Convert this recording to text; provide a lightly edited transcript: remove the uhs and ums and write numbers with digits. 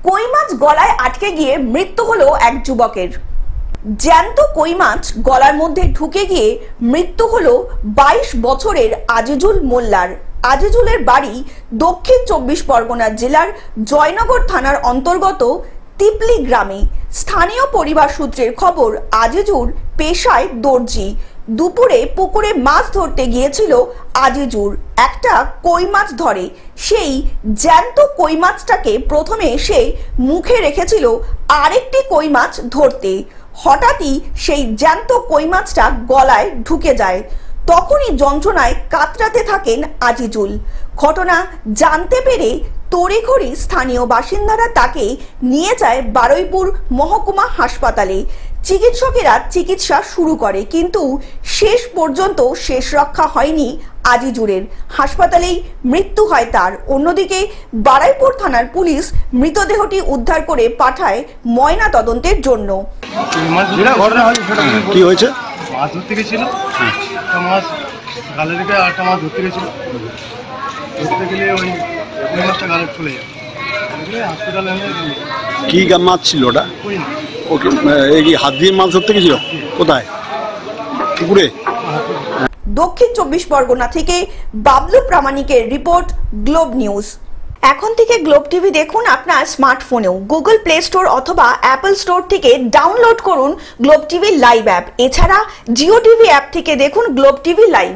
কই মাছ গলায় আটকে গিয়ে মৃত্যু হলো এক যুবকের। জ্যান্ত কই মাছ গলার মধ্যে ঢুকে গিয়ে মৃত্যু হলো 22 বছরের আজিজুল মোল্লার। আজিজুলের বাড়ি দক্ষিণ 24 পরগনা জেলার জয়নগর থানার অন্তর্গত তিপলি গ্রামে। স্থানীয় পরিবার সূত্রের খবর, আজিজুর পেশায় দর্জি। দুপুরে পুকুরে মাছ ধরতে গিয়েছিল আজিজুর। একটা কই মাছ ধরে। সেই জ্যান্ত কই মাছটাকে প্রথমে সে মুখে রেখেছিল আরেকটি কই মাছ ধরতে। হঠাৎই সেই জ্যান্ত কই মাছটা গলায় ঢুকে যায়। তখনই যন্ত্রণায় কাতরাতে থাকেন আজিজুল। ঘটনা জানতে পেরে তড়িঘড়ি স্থানীয় বাসিন্দারা তাকে নিয়ে যায় বারুইপুর মহকুমা হাসপাতালে। চিকিৎসকেরা চিকিৎসা শুরু করে, কিন্তু শেষ পর্যন্ত শেষ রক্ষা হয়নি আজিজুরের। হাসপাতালেই মৃত্যু হয় তার। অন্যদিকে বারুইপুর থানার পুলিশ মৃতদেহটি উদ্ধার করে পাঠায় ময়না তদন্তের জন্য। কি হয়েছে? মাছ ধরতে গেছিল, একটা মাছ গালে রেখে আরেকটা মাছ ধরতে গেছিল। ধরতে গেলে ওই মাছটা গালে চলে যায়। হসপিটালে কি মাছ ছিল ওটা? কই মাছ। ওকে, এই হাত দিয়ে মাছ ধরতে গেছিল? কোথায়? পুকুরে? দক্ষিণ 24 পরগনা থেকে বাবলু প্রামাণিকের রিপোর্ট, গ্লোব নিউজ। এখন থেকে গ্লোব টিভি দেখুন আপনার স্মার্টফোনেও। গুগল প্লে স্টোর অথবা অ্যাপল স্টোর থেকে ডাউনলোড করুন গ্লোব টিভি লাইভ অ্যাপ। এছাড়া জিও টিভি অ্যাপ থেকে দেখুন গ্লোব টিভি লাইভ।